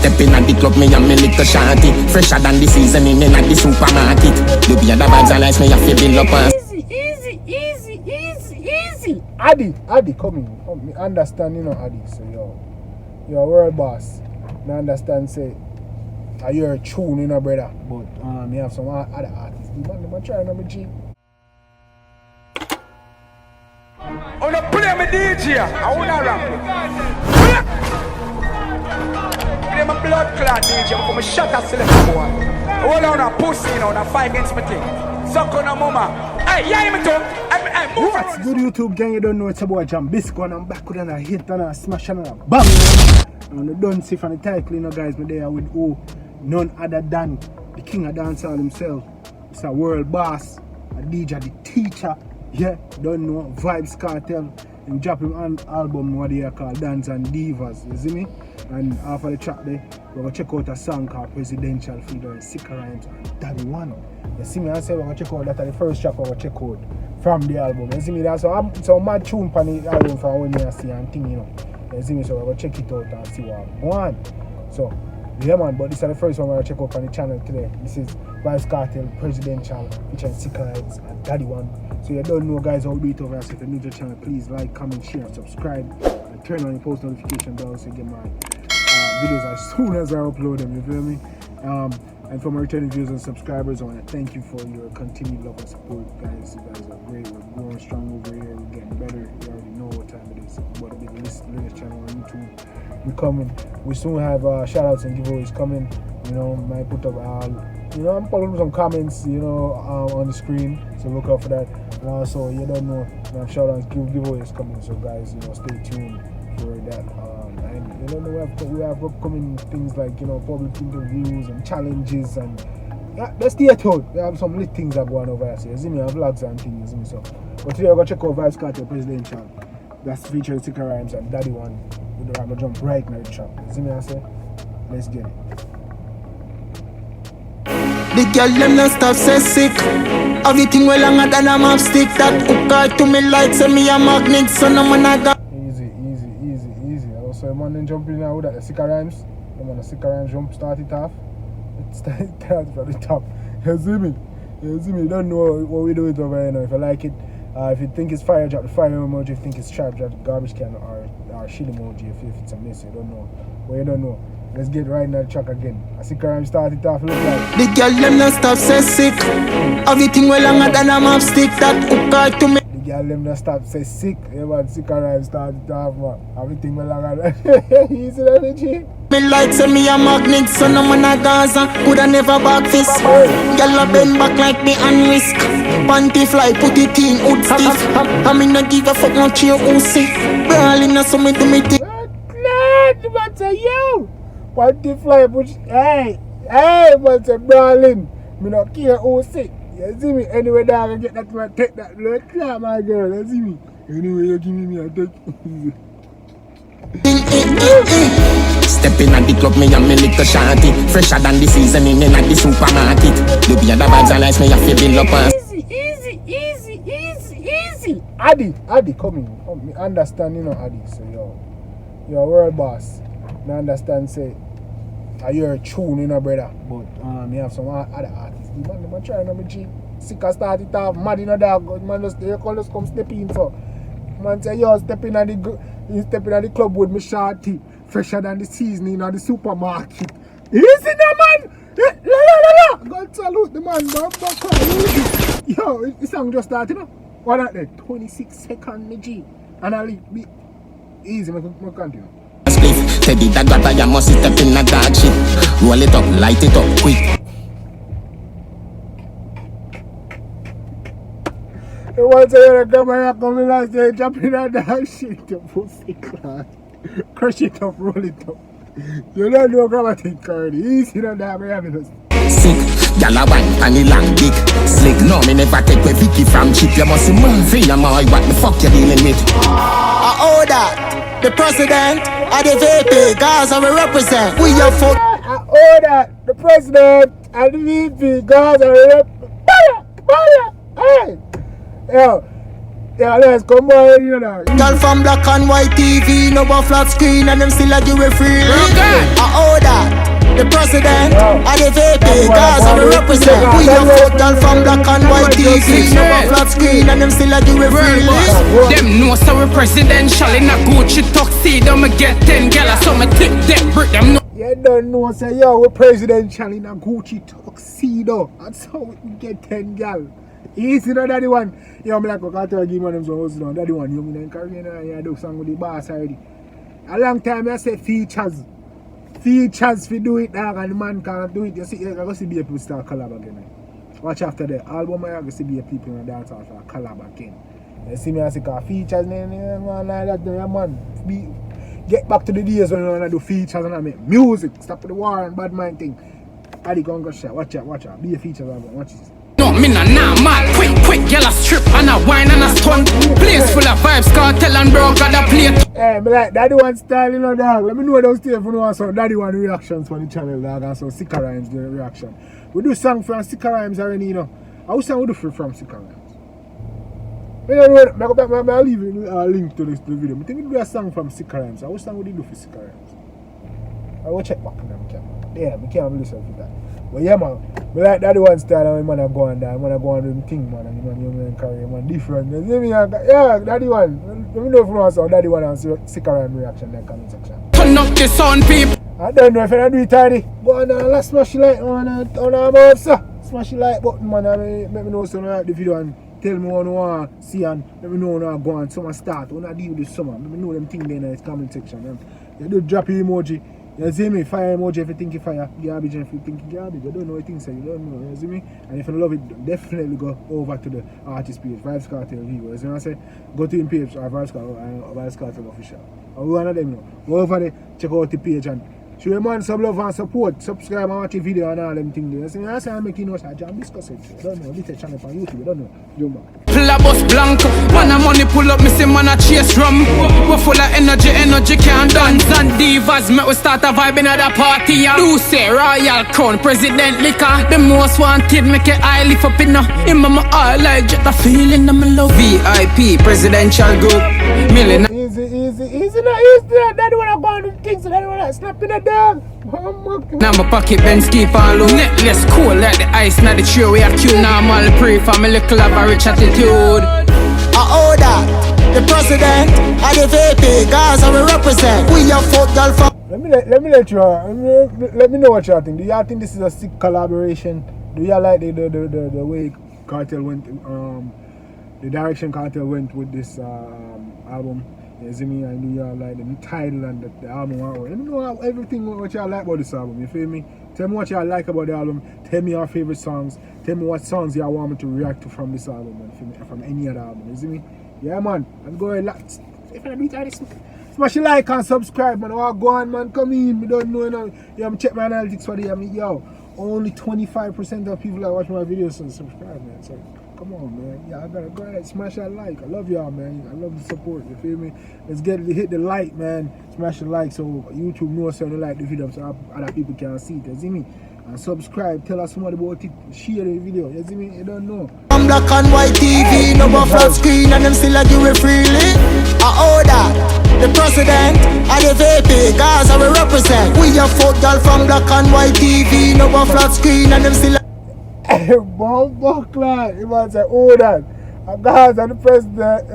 Step in at the club, me and me little shanty. Fresher than the seasoning in at the supermarket. The beer the vibes and lights me have to build up on. Easy. Addy, come in. Me understand, you know, Addy. So you're a world boss. Me understand, say, you're a tune, you know, brother. But me have some other artists. The man trying to be G. On a play me DJ, I wanna rap. Play my blood clot DJ, I'm gonna shut that select boy. Hold on a pussy, you know, a fight against me thing. Suck on a mama. Hey, yeah, me too. What's good, YouTube gang? You don't know it's about Jambisco, and I'm back with a hit and a smash and a bang. And you don't see from the title, you know, guys, me there with none other than the king of dancehall himself. It's a world boss, a DJ, the teacher. Yeah, don't know Vybz Kartel. And drop him an album what they call Dance and Divas, you see me? And after the track there, we're gonna check out a song called Presidential featuring Sikka Rymes Daddy1. You see me? I say we're gonna check out that the first track we're gonna check out from the album. You see me? That's so mad tune on the album for when you see and thing, you know. You see me? So we're gonna check it out and see what I want. So yeah man, but this is the first one we're gonna check out on the channel today. This is Vybz Kartel Presidential featuring Sikka Rymes Daddy1. So you don't know guys how we do it over here. So if you're new to the channel, please like, comment, share, and subscribe. And turn on the post notification bell so you get my videos as soon as I upload them, you feel me? And for my returning viewers and subscribers, I want to thank you for your continued love and support, guys. You guys are great. We're growing strong over here. We're getting better. You already know what time it is. We're going to be the latest channel on YouTube. We're coming. We soon have shout outs and giveaways coming. You know, might put up you know, I'm putting some comments, you know, on the screen, so look out for that. And also, you don't know, shout outs, giveaways coming, so guys, you know, stay tuned for that. And you don't know, we have upcoming things like, you know, public interviews and challenges, and yeah, let's stay tuned. We have some lit things that go on over here. So you see me, I have vlogs and things, you see me. So, but today we're gonna check out Vybz Kartel Presidential. That's featuring Sikka Rymes and Daddy1. We're gonna jump right now the track. You see me, I say, let's get it. The girl them not stop say sick. Everything well longer than a map stick. That hook hard to me like say me a magnet. So no man I got. Easy. Also, a man then jump in now with that the Sikka Rymes. The man the Sikka Rymes jump start it off. It start from the top. You see me? You don't know what we do it over here now. If you like it, if you think it's fire, drop the fire emoji. If you think it's trap, drop the garbage can or shit emoji. If it's a miss, you don't know. Well, you don't know. Let's get right in that track again. I see Sikka Rymes start it off, look like. The girl them not stop say sick. Everything well longer than a map stick. That hook hard to me. The girl them not stop say sick. Yeah man, Sikka Rymes start it off, man. Everything well longer. You see that G? Me like say me a magnet. So no man a Gaza. Coulda never back fist. Girl a bend back like me and risk. Panty fly, put it in, hood stiff. I mean not give a fuck no cheer who see. Brawling a summit to me thing. Man say yo. Panty fly, push. Hey, man say brawling. Me not care who sick. You see me? Anyway, dog, I get that man, take that blood clot, my girl. You see me? Anyway, you give me a take. Step in at the club, me and me little shanty. Fresher than the seasoning in at the supermarket. The beer the vibes and lights me have to build up on. Easy. Addy, come in. Me understand, you know, Addy. So you're a world boss. Me understand, say, you're a tune, you know, brother. But me have some other artists. The man trying to be G. Sikka start it off, mad in a dog. Man just come step in for. Man say, yo, step in at the club with me shorty. Fresher than the seasoning at the supermarket. Easy now, man! La. God salute the man, man. Yo, this song just started, you know? What that there? 26 seconds, me G. And I'll be easy, me continue. Teddy that brother, you must step in a dark shit. Roll it up, light it up, quick. You want to hear the camera coming last day, jump in a dark shit, the pussy class. Crush it up, roll it up. You don't know grammatic already. Easy on that, we have it. Sick, y'all a wine and the long dick. Slick, no, me never take with Vicky from cheap. You must move free, your boy, what the fuck you dealing with? I order the president of the VP, Gaza we represent. We are for. I order the president and the VP, Gaza we represent. Hey! Yo, Yeah, let's come on, you know. Girl from black and white TV, no but flat screen, and them still a give it free. I order the president, I the VP, cause I represent. We a fuck girl from black and white TV, no but flat screen, and them still a give it free. Them know so we presidential in a Gucci tuxedo. Me get 10 gala, so me take them brick them no. You don't know, say, yo, we're presidential in a Gucci tuxedo. That's how we get 10 gal. Easy, no, daddy one. Yo, I'm like, I tell you, them some hustle on. Daddy one, you mean, in Caribbean, I do song with the boss already. A long time, I say features. Features for do it, dog, and the man can't do it. You see, you're going to see people start collab again. Watch after the album, you're going to see people in the dance after collab again. You see me, I say, features, man, like that, man. Get back to the days when I want to do features and I make music. Stop the war and bad mind thing. Adi gon go shot. Watch out. Be a feature album. Watch this. No, me nah mad. Quick, girl a strip and a wine and a stunt. Place full of Vybz Kartel and bro got a plate. Hey, me like Daddy1 style, you know, dog. Let me know downstairs if you know some Daddy1 reactions for the channel, dog, and some Sikka Rymes reaction. We do song from Sikka Rymes already, you know. How song we do from Sikka Rymes? I'll leave a link to this video. I think we do a song from Sikka Rymes. What song would you do for Sikka Rymes? I will check back on them camera. Yeah, I can't listen to that. But yeah, man, I like Daddy1 style and man go on there. Man go on with the thing, man, and man carry man different. You see me? Yeah, Daddy1. Let me know if you want some Daddy1 and Sikka Rymes reaction in the comment section. Turn up the sound, people. I don't know if I do it tidy. Go on there, let's smash the like on our mouth, sir. Smash the like button, man, and let me know so you like the video and tell me what you want to see and let me know when I go on summer start, when I deal with this summer. Let me know them things there in the comment section. You do drop your emoji. You see me? Fire emoji if you think you fire. Garbage if you think you garbage. You don't know what things say. You don't know. You see me? And if you love it, definitely go over to the artist page, Vybz Kartel Vivo. You see what I say? Go to him page, Vybz Kartel Official. And we want to them know. Go over there, check out the page and show your man some love and support. Subscribe and watch the video and all them things there. You see me? I say I'm making notes like Jambisco said. You don't know. Little channel on YouTube. You don't know. Jumbo. Plabos blank, man a money pull up, me say man a chase rum. We full of energy can't dance and divas. Make we start a vibe in the party. Do say royal crown, president liquor. The most wanted, make it eye lift up in in my eye like just a feeling I'm in love. VIP, presidential group, million. Easy, Daddy wanna go on with things, Daddy wanna snap in the dog. Now my pocket Benz keep on low. Necklace cool like the ice, not the tree. We have Q normal, pray for me little average attitude. I order the president, I the VP, guys I will represent. We a fuck girl from. Let me know what y'all think. Do y'all think this is a sick collaboration? Do y'all like the way Kartel went, the direction Kartel went with this album? You see me? I know y'all like the title and the album. Let me know everything what y'all like about this album. You feel me? Tell me what y'all like about the album. Tell me your favorite songs. Tell me what songs y'all want me to react to from this album and from any other album. You see me? Yeah, man. Let's go ahead. If I do it, smash the like and subscribe, man. Oh, go on, man. Come in. We don't know, you know. Yeah, I'm check my analytics for the yo. Only 25% of people that watch my videos and subscribe, man. So come on, man. Yeah, I gotta go ahead, smash that like. I love y'all, man. I love the support. You feel me? Let's hit the like, man. Smash the like so YouTube knows so they like the video so other people can see it. You see me? And subscribe. Tell us somebody about it. Share the video. You see me? You don't know. I'm black and white TV, no more flat screen, and them still a give it freely. I order the president, I the VP, guys I will represent. We a fuck girl from black and white TV, no more flat screen, and them still. Buckland, he might say, oh that. Guys and the president,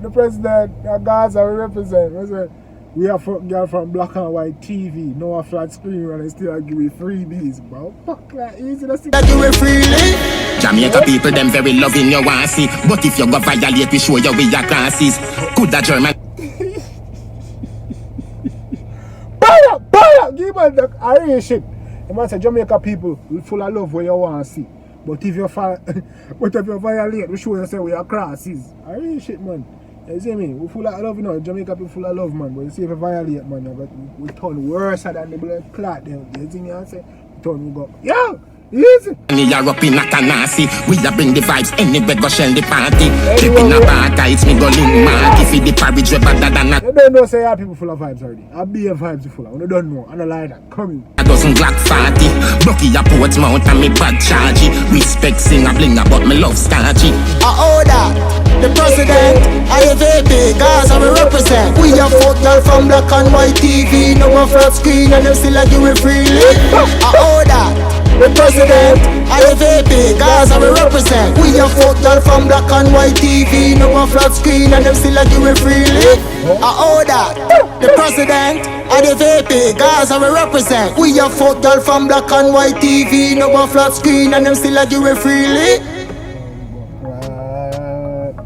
the president, guys are represent. We are fuck girl from black and white TV, no a flat screen, and they still give me freebies, bro. Buckland, easy to see. Give it freely. Jamaica people, them very loving you want see. But if you go violate, we show you with your classes. Could that German? Buy up, give me the Irish shit. You might say Jamaica people full of love where you want to see. But if you violate, we show you say we are crosses. I really shit, man. You see me? We full of love, you know. Jamaica people full of love, man. But you see if you violate, man, we turn worse than the blood clot. You see me? I say, turn we go, yo, easy. We are up in a canasi. We are bring the vibes anywhere go shell the party. Tripping a bar, it's me go link mark. If it the parage we better than a. You don't know say people full of vibes already. I be a vibes full of. You don't know. I don't like that. Come in. dozen Glock 40. Bucky a Portsmouth and me bad chargy. Respect singer blinger but me love starchy. I order the president, I have VP, Gaza we represent. We have fuck girl from black and white TV, no more flat screen and them still like you with freely. I order the president, I have VP, Gaza we represent. We have fuck girl from black and white TV, no more flat screen and them still like you with freely. I order the president, I have VP, Gaza we represent. We have fuck girl from black and white TV, no more flat screen and them still like you with freely.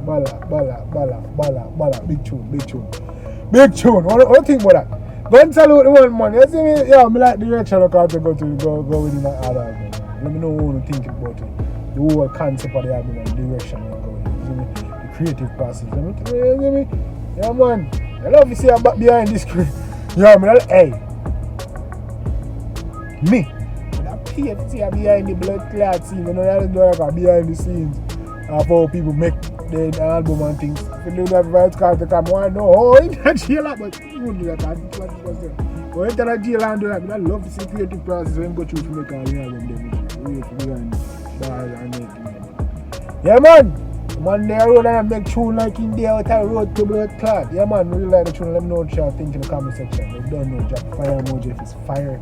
Bala, big tune. What do you think about that? Go and salute the one man. You see me? Yeah, I like the direction of Cartel go within that other album. Let me know what you think about it. The whole concept of the album and the direction you go in. You see me? The creative process. You see me? Yeah man. I love to see you back behind this screen. Yeah, man. Hey. Me. I pay to see you behind the blood clot scene. You know that is like behind the scenes of how people make the album and things. If you do that Vybz Kartel come, I know, oh, it's not jail, but you won't do that. But when you're jail and do that, I love to see creative process when you go through to make all the album. Yeah, man. Monday I road and I make tune like in there out I road to blood clot. Yeah, man, really like the tune. Let me know what you think in the comment section. If you don't know, drop fire emoji if it's fire.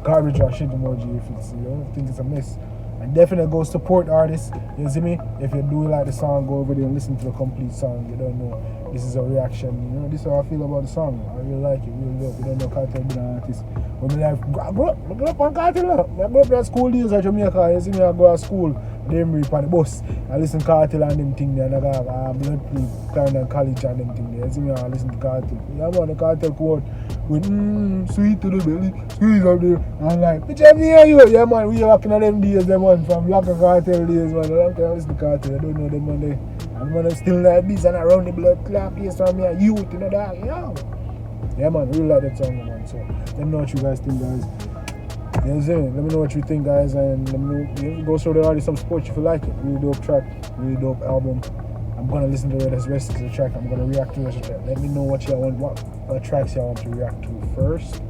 Garbage or shit emoji if it's, think it's a mess. And definitely go support artists, you see me? If you do like the song, go over there and listen to the complete song. You don't know, this is a reaction, this is how I feel about the song. I really like it, really love it. You don't know Kartel being an artist. When I grew up on Kartel, I grew up in school days at Jamaica, you see me, I go to school, them reap on the bus. I listen to Kartel and them thing there, and I got blood proof, kind of college and them thing there. You see me, I listen to Kartel. Yeah man, the Kartel quote with sweet to the belly, squeeze up there, and like, bitch, I hear you. Yeah man, we are walking on them days, them man, from Black and Kartel days, man. I don't care, I listen to Kartel, I don't know them man there. And man, I still like this and around the blood clot place from me, a youth, that, yeah man, really like that song, man. So, let me know what you guys think, guys. You know what I'm saying? Let me know what you think, guys, and let me know, go show the artist some support if you like it. Really dope track, really dope album. I'm gonna listen to the rest of the track. I'm gonna react to the rest of the track. Let me know what y'all want, what tracks y'all want to react to first.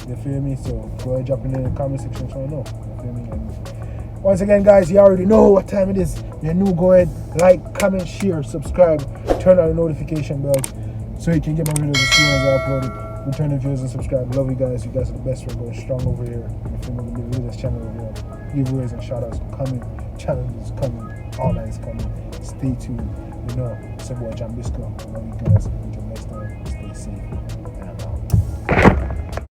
You feel me? So go ahead, drop it in the comment section so I know. You feel me? And once again, guys, you already know what time it is. If you're new, go ahead, like, comment, share, subscribe, turn on the notification bell so you can get my videos as soon as I upload it. Return the views and subscribe. Love you guys. You guys are the best. We're going strong over here. You feel me? The littest channel over here. Giveaways and shoutouts coming. Challenges coming. All that is coming. Stay tuned. It's your boy Jambisco. Love you guys. Until next time, stay safe.